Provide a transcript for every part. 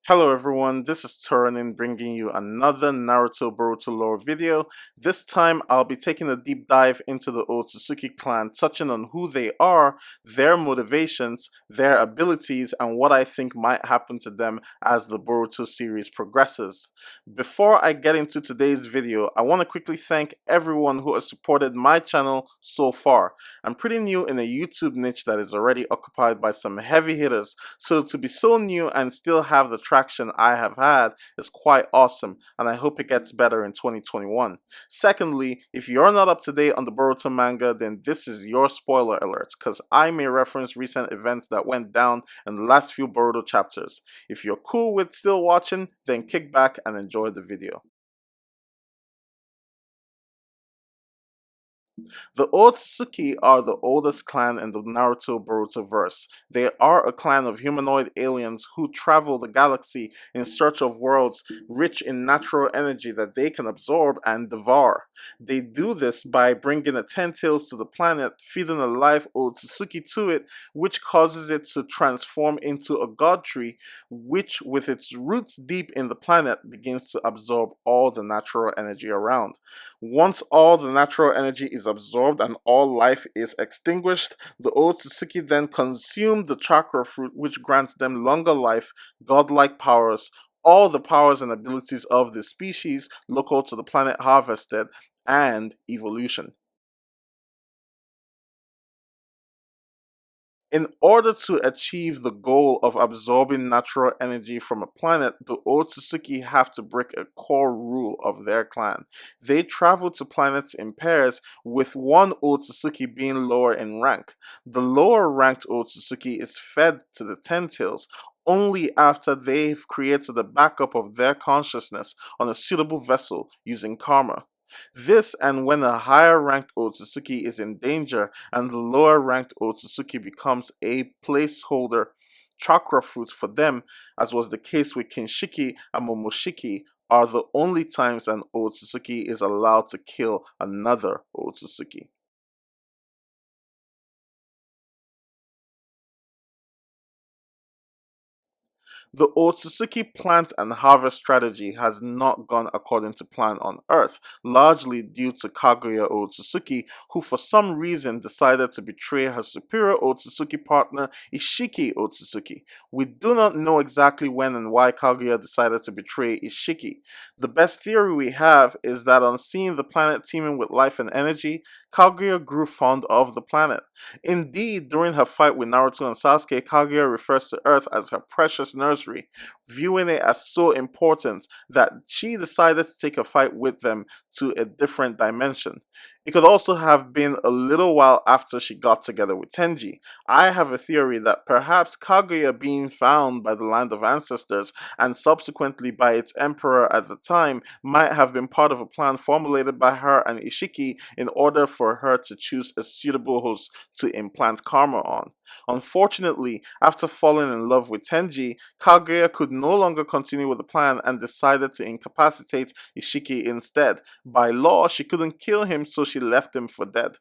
Hello everyone, this is ToraNin bringing you another Naruto Boruto lore video. This time I'll be taking a deep dive into the Old Suzuki clan, touching on who they are, their motivations, their abilities, and what I think might happen to them as the Boruto series progresses. Before I get into today's video, I want to quickly thank everyone who has supported my channel so far. I'm pretty new in a YouTube niche that is already occupied by some heavy hitters, so to be so new and still have the traction I have had is quite awesome, and I hope it gets better in 2021. Secondly, if you're not up to date on the Boruto manga, then this is your spoiler alert, cause I may reference recent events that went down in the last few Boruto chapters. If you're cool with still watching, then kick back and enjoy the video. The Otsutsuki are the oldest clan in the Naruto Boruto verse. They are a clan of humanoid aliens who travel the galaxy in search of worlds rich in natural energy that they can absorb and devour. They do this by bringing a 10 tails to the planet, feeding a live Otsutsuki to it, which causes it to transform into a god tree, which with its roots deep in the planet begins to absorb all the natural energy around. Once all the natural energy is absorbed and all life is extinguished, the Old Suzuki then consume the chakra fruit, which grants them longer life, godlike powers, all the powers and abilities of the species local to the planet harvested, and evolution. In order to achieve the goal of absorbing natural energy from a planet, the Otsutsuki have to break a core rule of their clan. They travel to planets in pairs, with one Otsutsuki being lower in rank. The lower ranked Otsutsuki is fed to the Ten Tails only after they've created a backup of their consciousness on a suitable vessel using karma. This and when a higher ranked Otsutsuki is in danger and the lower ranked Otsutsuki becomes a placeholder chakra fruit for them, as was the case with Kinshiki and Momoshiki, are the only times an Otsutsuki is allowed to kill another Otsutsuki. The Otsutsuki plant and harvest strategy has not gone according to plan on Earth, largely due to Kaguya Otsuki, who for some reason decided to betray her superior Otsutsuki partner Isshiki Otsuki. We do not know exactly when and why Kaguya decided to betray Isshiki. The best theory we have is that on seeing the planet teeming with life and energy, Kaguya grew fond of the planet. Indeed, during her fight with Naruto and Sasuke, Kaguya refers to Earth as her precious nursery, viewing it as so important that she decided to take a fight with them to a different dimension. It could also have been a little while after she got together with Tenji. I have a theory that perhaps Kaguya being found by the land of ancestors and subsequently by its emperor at the time might have been part of a plan formulated by her and Isshiki in order for her to choose a suitable host to implant karma on. Unfortunately, after falling in love with Tenji, Kaguya could no longer continue with the plan and decided to incapacitate Isshiki instead. By law, she couldn't kill him, so she left him for dead.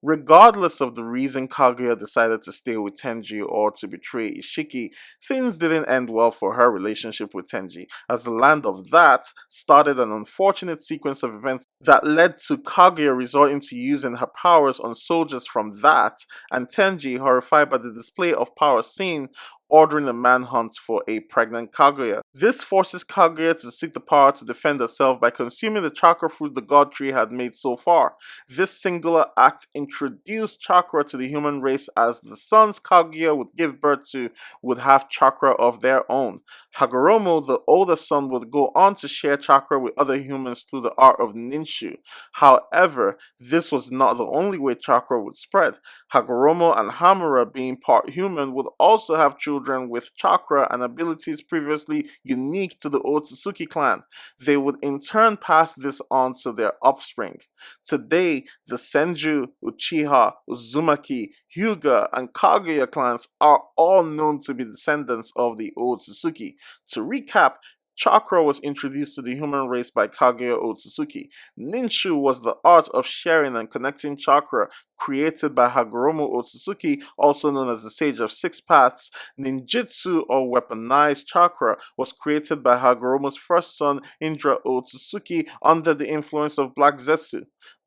Regardless of the reason Kaguya decided to stay with Tenji or to betray Isshiki, things didn't end well for her relationship with Tenji, as the land of that started an unfortunate sequence of events that led to Kaguya resorting to using her powers on soldiers from that, and Tenji, horrified by the display of power seen, ordering a manhunt for a pregnant Kaguya. This forces Kaguya to seek the power to defend herself by consuming the chakra fruit the god tree had made so far. This singular act introduced chakra to the human race, as the sons Kaguya would give birth to would have chakra of their own. Hagoromo, the older son, would go on to share chakra with other humans through the art of ninshu. However, this was not the only way chakra would spread. Hagoromo and Hamura, being part human, would also have children with chakra and abilities previously unique to the Otsutsuki clan. They would in turn pass this on to their offspring. Today, the Senju, Uchiha, Uzumaki, Hyuga, and Kaguya clans are all known to be descendants of the Otsutsuki. To recap, Chakra was introduced to the human race by Kaguya Otsuki. Ninshu was the art of sharing and connecting chakra created by Hagoromo Otsutsuki, also known as the Sage of Six Paths. Ninjutsu, or weaponized chakra, was created by Hagoromo's first son, Indra Otsutsuki, under the influence of Black Zetsu.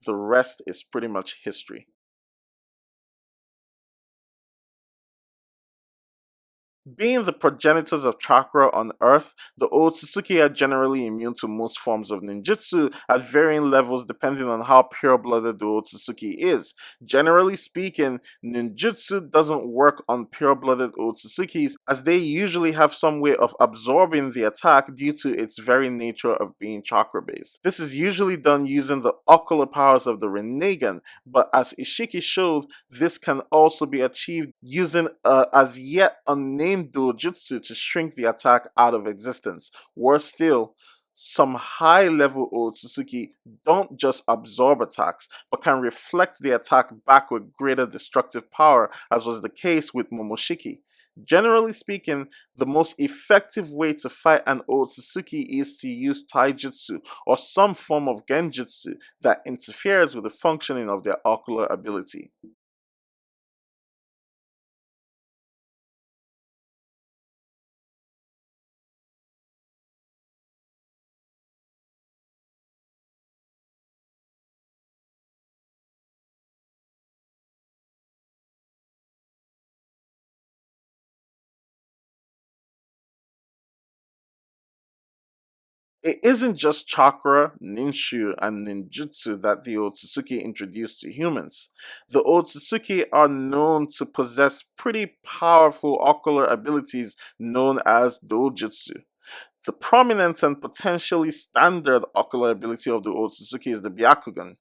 The rest is pretty much history. Being the progenitors of chakra on Earth, the Old Suzuki are generally immune to most forms of ninjutsu at varying levels depending on how pure-blooded the Old Suzuki is. Generally speaking, ninjutsu doesn't work on pure-blooded Old Suzukis as they usually have some way of absorbing the attack due to its very nature of being chakra-based. This is usually done using the ocular powers of the Rinnegan, but as Isshiki shows, this can also be achieved using a as yet unnamed Dojitsu to shrink the attack out of existence. Worse still, some high-level Otsutsuki don't just absorb attacks, but can reflect the attack back with greater destructive power, as was the case with Momoshiki. Generally speaking, the most effective way to fight an Otsutsuki is to use taijutsu, or some form of genjutsu that interferes with the functioning of their ocular ability. It isn't just chakra, ninshu, and ninjutsu that the Otsutsuki introduced to humans. The Otsutsuki are known to possess pretty powerful ocular abilities known as dojitsu. The prominent and potentially standard ocular ability of the Otsutsuki is the Byakugan.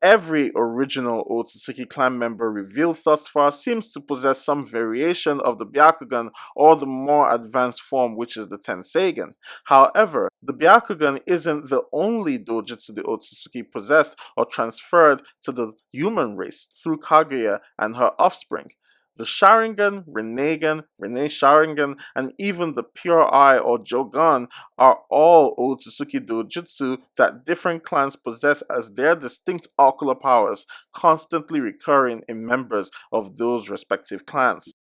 Every original Otsutsuki clan member revealed thus far seems to possess some variation of the Byakugan or the more advanced form, which is the Tenseigan. However, the Byakugan isn't the only dojutsu the Otsutsuki possessed or transferred to the human race through Kaguya and her offspring. The Sharingan, Rinnegan, Rinne Sharingan, and even the Pure Eye or Jogan are all Otsutsuki Dojutsu that different clans possess as their distinct ocular powers, constantly recurring in members of those respective clans.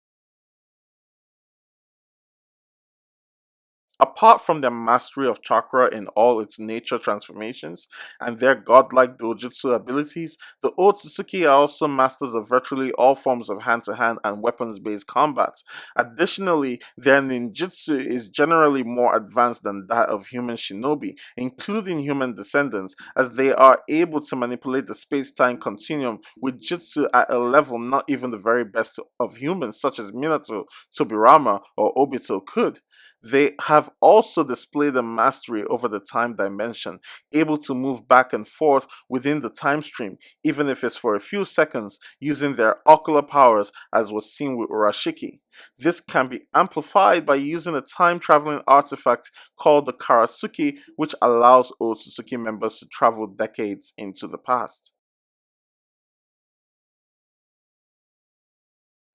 Apart from their mastery of chakra in all its nature transformations and their godlike dojutsu abilities, the Otsutsuki are also masters of virtually all forms of hand-to-hand and weapons-based combat. Additionally, their ninjutsu is generally more advanced than that of human shinobi, including human descendants, as they are able to manipulate the space-time continuum with jutsu at a level not even the very best of humans such as Minato, Tobirama, or Obito could. They have also displayed a mastery over the time dimension, able to move back and forth within the time stream, even if it's for a few seconds, using their ocular powers as was seen with Urashiki. This can be amplified by using a time-traveling artifact called the Karasuki, which allows Otsutsuki members to travel decades into the past.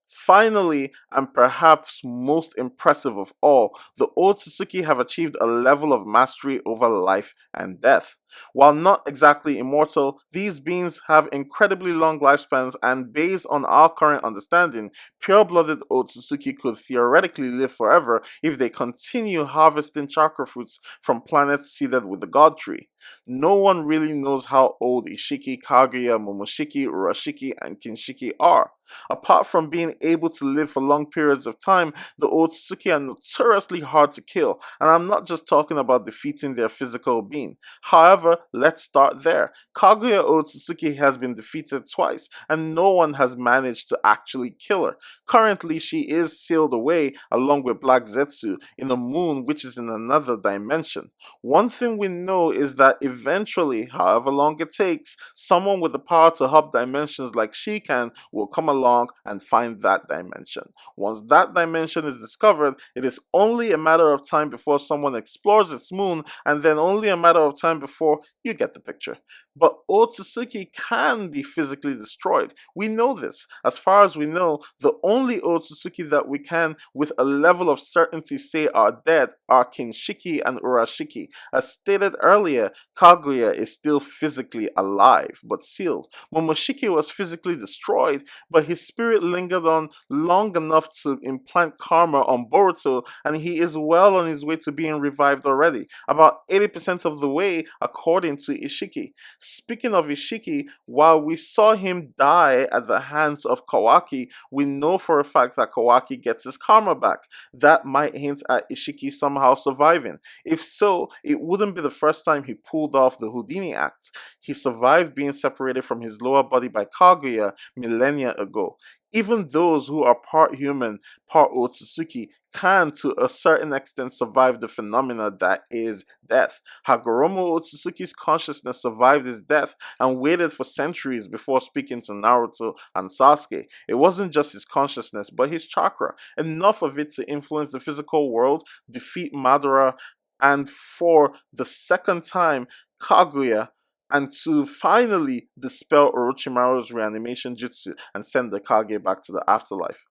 Finally, and perhaps most impressive of all, the Otsutsuki have achieved a level of mastery over life and death. While not exactly immortal, these beings have incredibly long lifespans, and based on our current understanding, pure-blooded Otsutsuki could theoretically live forever if they continue harvesting chakra fruits from planets seeded with the God Tree. No one really knows how old Isshiki, Kaguya, Momoshiki, Urashiki, and Kinshiki are. Apart from being able to live for long periods of time, the Otsutsuki are notoriously hard to kill, and I'm not just talking about defeating their physical being. However, let's start there. Kaguya Otsuki has been defeated twice, and no one has managed to actually kill her. Currently, she is sealed away along with Black Zetsu in a moon which is in another dimension. One thing we know is that eventually, however long it takes, someone with the power to hop dimensions like she can will come along and find that dimension. Once that dimension is discovered, it is only a matter of time before someone explores its moon, and then only a matter of time before before, you get the picture. But Otsutsuki can be physically destroyed. We know this. As far as we know, the only Otsutsuki that we can with a level of certainty say are dead are Kinshiki and Urashiki. As stated earlier, Kaguya is still physically alive, but sealed. Momoshiki was physically destroyed, but his spirit lingered on long enough to implant karma on Boruto, and he is well on his way to being revived already, about 80% of the way according to Isshiki. Speaking of Isshiki, while we saw him die at the hands of Kawaki, we know for a fact that Kawaki gets his karma back. That might hint at Isshiki somehow surviving. If so, it wouldn't be the first time he pulled off the Houdini act. He survived being separated from his lower body by Kaguya millennia ago. Even those who are part human, part Otsutsuki, can to a certain extent survive the phenomena that is death. Hagoromo Otsutsuki's consciousness survived his death and waited for centuries before speaking to Naruto and Sasuke. It wasn't just his consciousness, but his chakra, enough of it to influence the physical world, defeat Madara, and for the second time, Kaguya, and to finally dispel Orochimaru's reanimation jutsu and send the Kage back to the afterlife.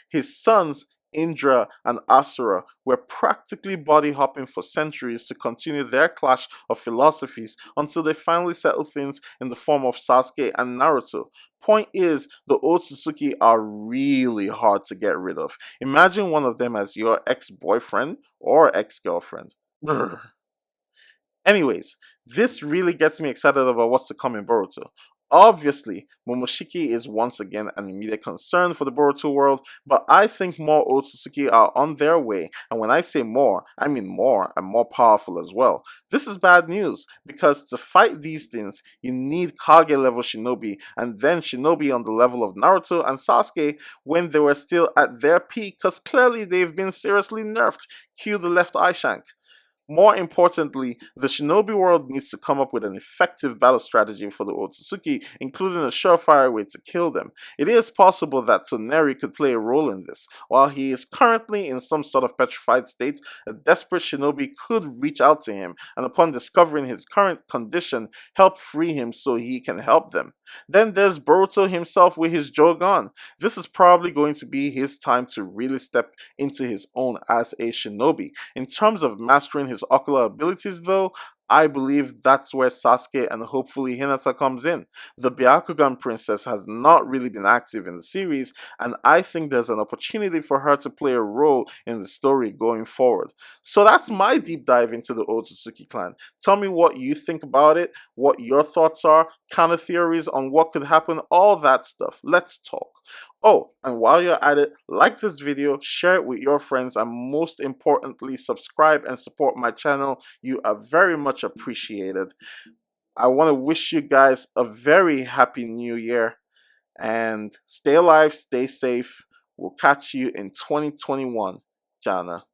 His sons, Indra and Asura, were practically body hopping for centuries to continue their clash of philosophies until they finally settled things in the form of Sasuke and Naruto. Point is, the Otsutsuki are really hard to get rid of. Imagine one of them as your ex-boyfriend or ex-girlfriend. Anyways, this really gets me excited about what's to come in Boruto. Obviously, Momoshiki is once again an immediate concern for the Boruto world, but I think more Otsutsuki are on their way, and when I say more, I mean more and more powerful as well. This is bad news, because to fight these things, you need Kage level shinobi, and then shinobi on the level of Naruto and Sasuke when they were still at their peak, because clearly they've been seriously nerfed. Cue the left eye shank. More importantly, the shinobi world needs to come up with an effective battle strategy for the Otsutsuki, including a surefire way to kill them. It is possible that Toneri could play a role in this. While he is currently in some sort of petrified state, a desperate shinobi could reach out to him and upon discovering his current condition, help free him so he can help them. Then there's Boruto himself with his Jogan. This is probably going to be his time to really step into his own as a shinobi. In terms of mastering his ocular abilities though, I believe that's where Sasuke and hopefully Hinata comes in. The Byakugan princess has not really been active in the series, and I think there's an opportunity for her to play a role in the story going forward. So that's my deep dive into the Otsutsuki clan. Tell me what you think about it, what your thoughts are, counter theories on what could happen, all that stuff. Let's talk. Oh, and while you're at it, like this video, share it with your friends, and most importantly, subscribe and support my channel. You are very much appreciated. I want to wish you guys a very happy new year, and stay alive, stay safe. We'll catch you in 2021, Jana.